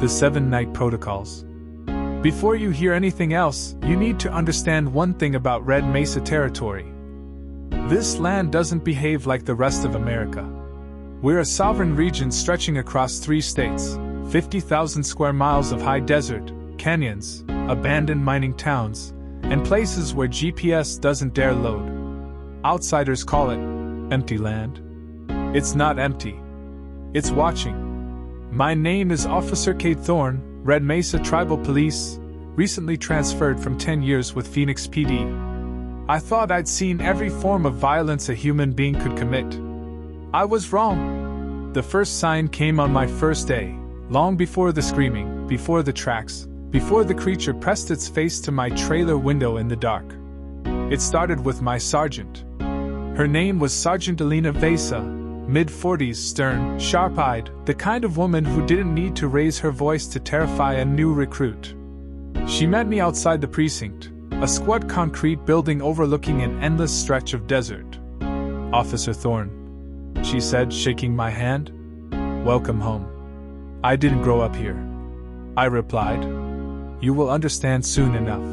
The 7 Night Protocols. Before you hear anything else, you need to understand one thing about Red Mesa territory. This land doesn't behave like the rest of America. We're a sovereign region stretching across 3 states, 50,000 square miles of high desert, canyons, abandoned mining towns, and places where GPS doesn't dare load. Outsiders call it empty land. It's not empty. It's watching. My name is Officer Kate Thorne, Red Mesa Tribal Police, recently transferred from 10 years with Phoenix PD. I thought I'd seen every form of violence a human being could commit. I was wrong. The first sign came on my first day, long before the screaming, before the tracks, before the creature pressed its face to my trailer window in the dark. It started with my sergeant. Her name was Sergeant Elena Vesa, mid-40s, stern, sharp-eyed, the kind of woman who didn't need to raise her voice to terrify a new recruit. She met me outside the precinct, a squat concrete building overlooking an endless stretch of desert. "Officer Thorne," she said, shaking my hand. "Welcome home." "I didn't grow up here," I replied. "You will understand soon enough."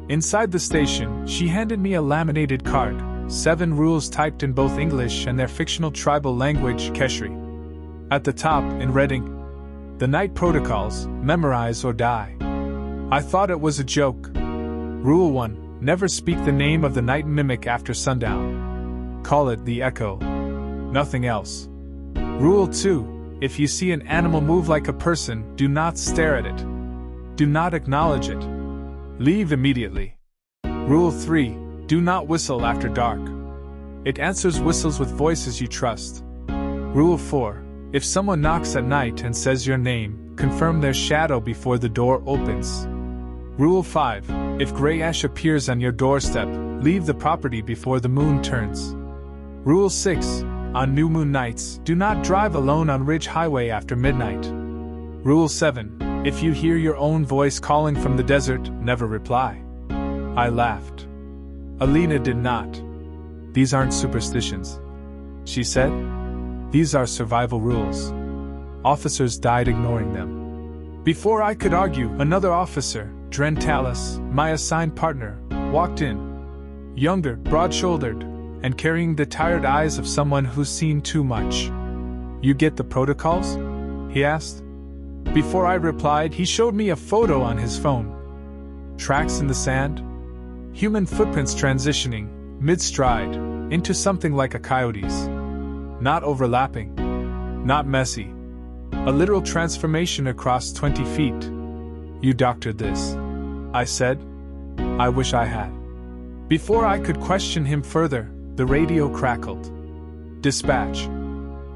Inside the station, she handed me a laminated card, 7 rules typed in both English and their fictional tribal language, Keshri. At the top, in red ink, "The Night Protocols, memorize or die." I thought it was a joke. Rule 1, never speak the name of the night mimic after sundown. Call it the Echo. Nothing else. Rule 2, if you see an animal move like a person, do not stare at it. Do not acknowledge it. Leave immediately. Rule 3, do not whistle after dark. It answers whistles with voices you trust. Rule 4, if someone knocks at night and says your name, confirm their shadow before the door opens. Rule 5, if gray ash appears on your doorstep, leave the property before the moon turns. Rule 6, on new moon nights, do not drive alone on Ridge Highway after midnight. Rule 7, if you hear your own voice calling from the desert, never reply. I laughed. Alina did not. "These aren't superstitions," she said. "These are survival rules. Officers died ignoring them." Before I could argue, another officer, Dren Tallis, my assigned partner, walked in. Younger, broad-shouldered, and carrying the tired eyes of someone who's seen too much. "You get the protocols?" he asked. Before I replied, he showed me a photo on his phone. Tracks in the sand. Human footprints transitioning, mid-stride, into something like a coyote's. Not overlapping. Not messy. A literal transformation across 20 feet. "You doctored this," I said. "I wish I had." Before I could question him further, the radio crackled. "Dispatch.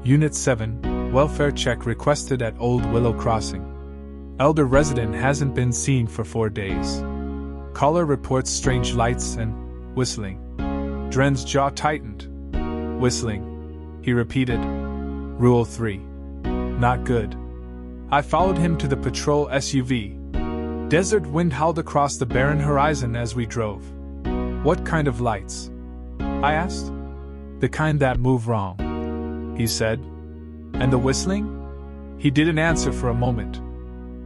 Unit 7, welfare check requested at Old Willow Crossing. Elder resident hasn't been seen for 4 days. Caller reports strange lights and whistling." Dren's jaw tightened. "Whistling," he repeated. Rule 3. Not good. I followed him to the patrol SUV. Desert wind howled across the barren horizon as we drove. "What kind of lights?" I asked. "The kind that move wrong," he said. "And the whistling?" He didn't answer for a moment.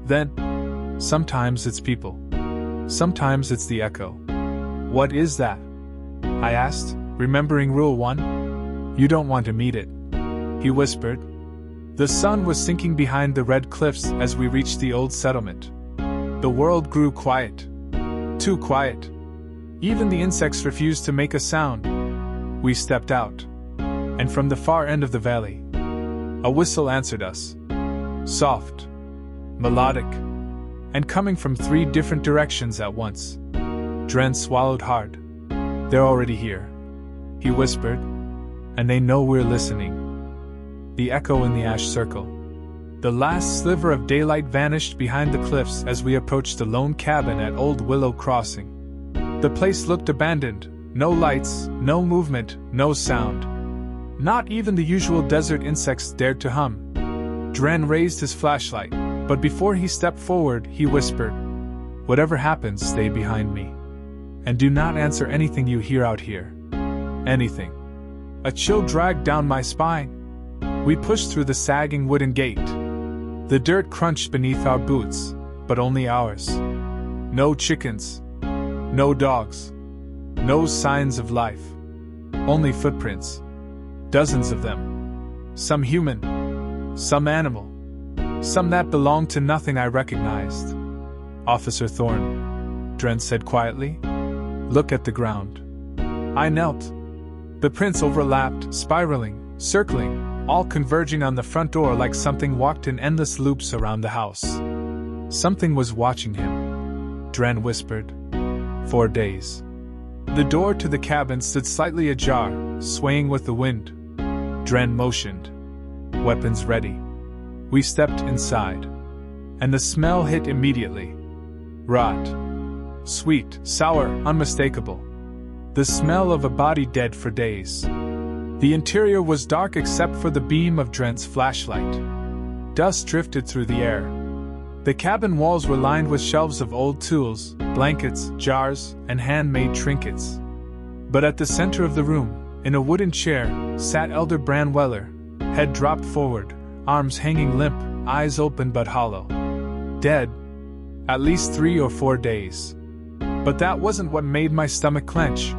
Then, "Sometimes it's people. Sometimes it's the echo." "What is that?" I asked, remembering Rule 1. "You don't want to meet it," he whispered. The sun was sinking behind the red cliffs as we reached the old settlement. The world grew quiet. Too quiet. Even the insects refused to make a sound. We stepped out. And from the far end of the valley, a whistle answered us. Soft. Melodic. And coming from 3 different directions at once. Dren swallowed hard. "They're already here," he whispered. "And they know we're listening." The echo in the ash circle. The last sliver of daylight vanished behind the cliffs as we approached the lone cabin at Old Willow Crossing. The place looked abandoned. No lights, no movement, no sound. Not even the usual desert insects dared to hum. Dren raised his flashlight, but before he stepped forward, he whispered, "Whatever happens, stay behind me. And do not answer anything you hear out here. Anything." A chill dragged down my spine. We pushed through the sagging wooden gate. The dirt crunched beneath our boots, but only ours. No chickens. No dogs. No signs of life. Only footprints. Dozens of them. Some human. Some animal. Some that belonged to nothing I recognized. Officer Thorne, Dren said quietly. Look at the ground. I knelt. The prints overlapped, spiraling, circling, all converging on the front door like something walked in endless loops around the house. Something was watching him, Dren whispered. 4 days. The door to the cabin stood slightly ajar, swaying with the wind. Dren motioned. Weapons ready. We stepped inside. And the smell hit immediately. Rot. Sweet, sour, unmistakable. The smell of a body dead for days. The interior was dark except for the beam of Dren's flashlight. Dust drifted through the air. The cabin walls were lined with shelves of old tools, blankets, jars, and handmade trinkets. But at the center of the room, in a wooden chair, sat Elder Branweller, head dropped forward, arms hanging limp, eyes open but hollow. Dead. At least 3 or 4 days. But that wasn't what made my stomach clench.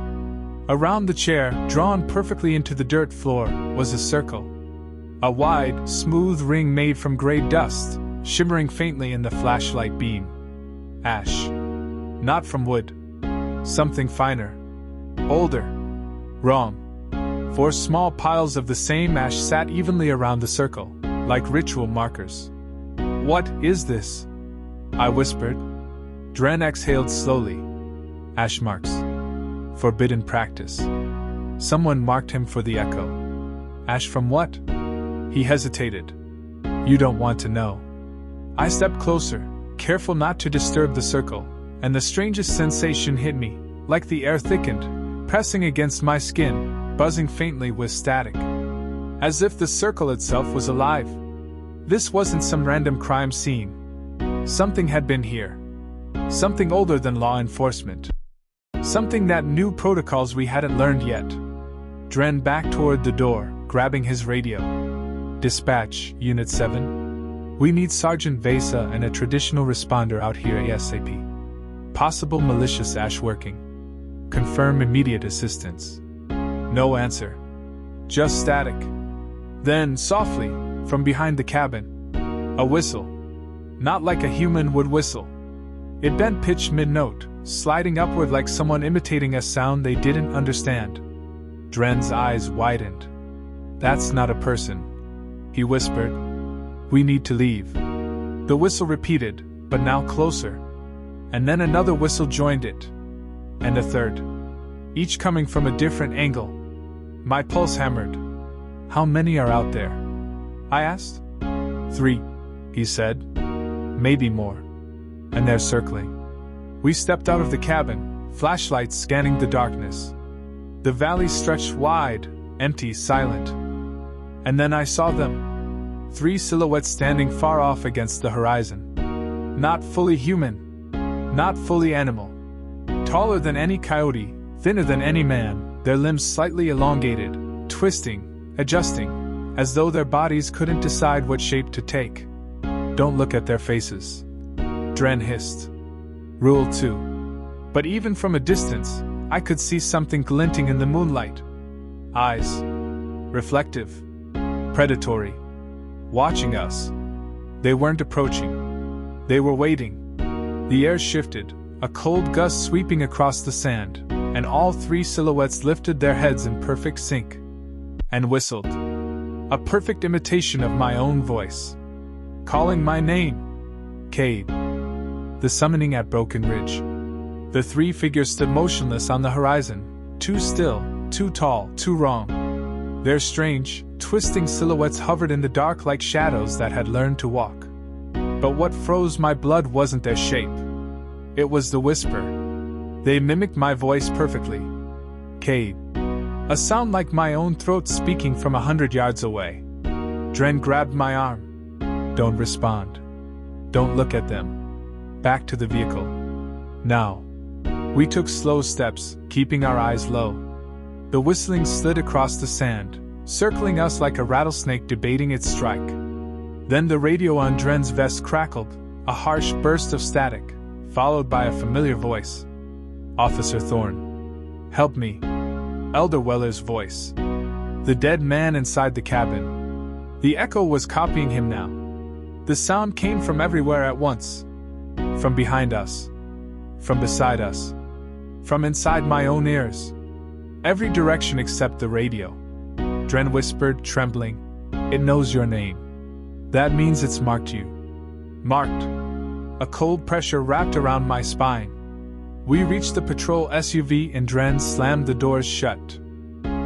Around the chair, drawn perfectly into the dirt floor, was a circle. A wide, smooth ring made from gray dust, shimmering faintly in the flashlight beam. Ash. Not from wood. Something finer. Older. Wrong. 4 small piles of the same ash sat evenly around the circle, like ritual markers. What is this? I whispered. Dren exhaled slowly. Ash marks. Forbidden practice. Someone marked him for the echo. Ash from what? He hesitated. You don't want to know. I stepped closer, careful not to disturb the circle, and the strangest sensation hit me, like the air thickened, pressing against my skin, buzzing faintly with static. As if the circle itself was alive. This wasn't some random crime scene. Something had been here. Something older than law enforcement. Something that knew protocols we hadn't learned yet. Dren backed toward the door, grabbing his radio. Dispatch, Unit 7. We need Sergeant Vesa and a traditional responder out here ASAP. Possible malicious ash working. Confirm immediate assistance. No answer. Just static. Then, softly, from behind the cabin, a whistle. Not like a human would whistle. It bent pitch mid-note, sliding upward like someone imitating a sound they didn't understand. Dren's eyes widened. That's not a person, he whispered. We need to leave. The whistle repeated, but now closer. And then another whistle joined it. And a third. Each coming from a different angle. My pulse hammered. How many are out there? I asked. 3, he said. Maybe more. And they're circling. We stepped out of the cabin, flashlights scanning the darkness. The valley stretched wide, empty, silent. And then I saw them. 3 silhouettes standing far off against the horizon. Not fully human. Not fully animal. Taller than any coyote, thinner than any man, their limbs slightly elongated, twisting, adjusting, as though their bodies couldn't decide what shape to take. Don't look at their faces. Dren hissed. Rule 2. But even from a distance, I could see something glinting in the moonlight. Eyes. Reflective. Predatory. Watching us. They weren't approaching. They were waiting. The air shifted, a cold gust sweeping across the sand, and all 3 silhouettes lifted their heads in perfect sync. And whistled. A perfect imitation of my own voice. Calling my name. Cade. The summoning at Broken Ridge. The 3 figures stood motionless on the horizon, too still, too tall, too wrong. Their strange, twisting silhouettes hovered in the dark like shadows that had learned to walk. But what froze my blood wasn't their shape. It was the whisper. They mimicked my voice perfectly. Cade. A sound like my own throat speaking from 100 yards away. Dren grabbed my arm. Don't respond. Don't look at them. Back to the vehicle. Now. We took slow steps, keeping our eyes low. The whistling slid across the sand, circling us like a rattlesnake debating its strike. Then the radio on Dren's vest crackled, a harsh burst of static, followed by a familiar voice. "Officer Thorne. Help me." Elder Weller's voice. The dead man inside the cabin. The echo was copying him now. The sound came from everywhere at once. From behind us. From beside us. From inside my own ears. Every direction except the radio. Dren whispered, trembling. "It knows your name. That means it's marked you." Marked. A cold pressure wrapped around my spine. We reached the patrol SUV and Dren slammed the doors shut.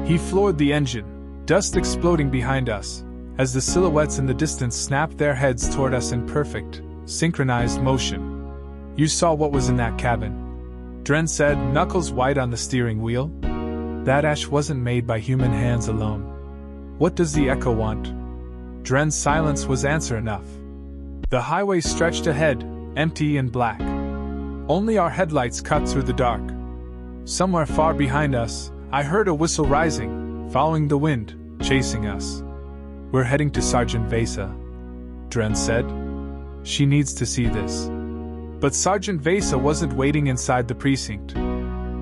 He floored the engine, dust exploding behind us, as the silhouettes in the distance snapped their heads toward us in perfect, synchronized motion. "You saw what was in that cabin," Dren said, knuckles white on the steering wheel. "That ash wasn't made by human hands alone. What does the echo want?" Dren's silence was answer enough. The highway stretched ahead, empty and black. Only our headlights cut through the dark. Somewhere far behind us, I heard a whistle rising, following the wind, chasing us. "We're heading to Sergeant Vesa," Dren said. "She needs to see this." But Sergeant Vesa wasn't waiting inside the precinct.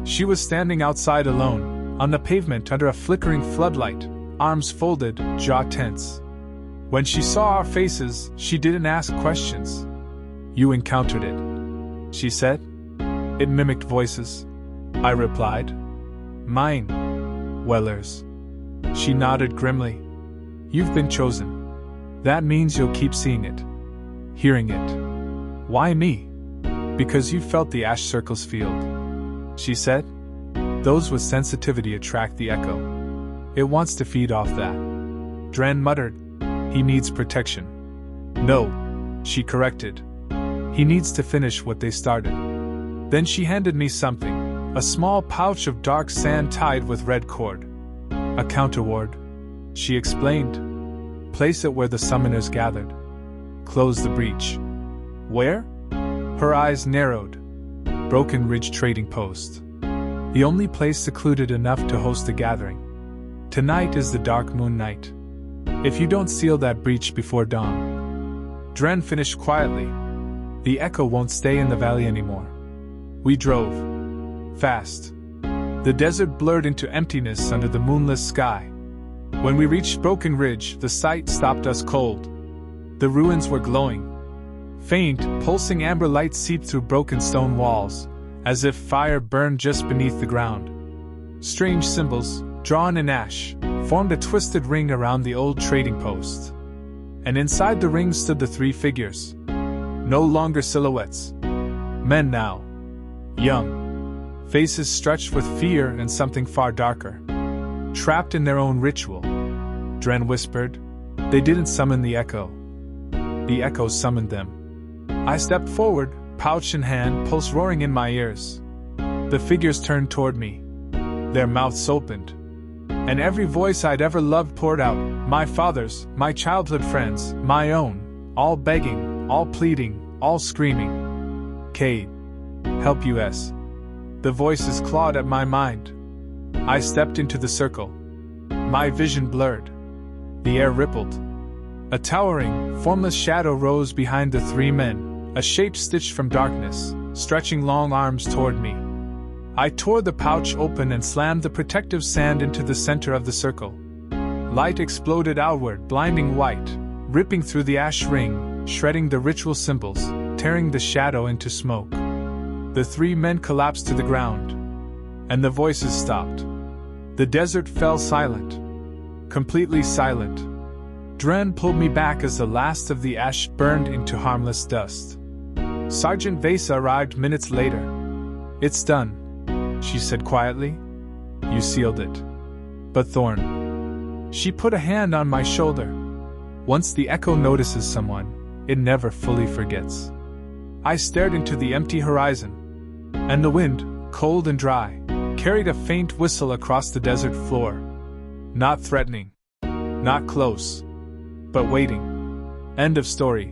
She was standing outside alone, on the pavement under a flickering floodlight, arms folded, jaw tense. When she saw our faces, she didn't ask questions. "You encountered it," she said. "It mimicked voices," I replied. "Mine. Weller's." She nodded grimly. "You've been chosen. That means you'll keep seeing it. Hearing it." "Why me?" "Because you felt the ash circles field," she said. "Those with sensitivity attract the echo. It wants to feed off that." Dren muttered. "He needs protection." "No," she corrected. "He needs to finish what they started." Then she handed me something, a small pouch of dark sand tied with red cord. "A counterward," she explained. "Place it where the summoners gathered. Close the breach." "Where?" Her eyes narrowed. "Broken Ridge Trading Post. The only place secluded enough to host a gathering. Tonight is the dark moon night. If you don't seal that breach before dawn." Dren finished quietly. "The echo won't stay in the valley anymore." We drove. Fast. The desert blurred into emptiness under the moonless sky. When we reached Broken Ridge, the sight stopped us cold. The ruins were glowing. Faint, pulsing amber light seeped through broken stone walls, as if fire burned just beneath the ground. Strange symbols, drawn in ash, formed a twisted ring around the old trading post. And inside the ring stood the three figures. No longer silhouettes. Men now. Young. Faces stretched with fear and something far darker. Trapped in their own ritual. Dren whispered. "They didn't summon the echo. The echo summoned them." I stepped forward, pouch in hand, pulse roaring in my ears. The figures turned toward me. Their mouths opened. And every voice I'd ever loved poured out, my father's, my childhood friends, my own, all begging, all pleading, all screaming. "Cade. Help us." The voices clawed at my mind. I stepped into the circle. My vision blurred. The air rippled. A towering, formless shadow rose behind the three men, a shape stitched from darkness, stretching long arms toward me. I tore the pouch open and slammed the protective sand into the center of the circle. Light exploded outward, blinding white, ripping through the ash ring, shredding the ritual symbols, tearing the shadow into smoke. The three men collapsed to the ground. And the voices stopped. The desert fell silent. Completely silent. Dren pulled me back as the last of the ash burned into harmless dust. Sergeant Vesa arrived minutes later. "It's done," she said quietly. "You sealed it. But Thorne." She put a hand on my shoulder. "Once the echo notices someone, it never fully forgets." I stared into the empty horizon. And the wind, cold and dry, carried a faint whistle across the desert floor. Not threatening. Not close. But waiting. End of story.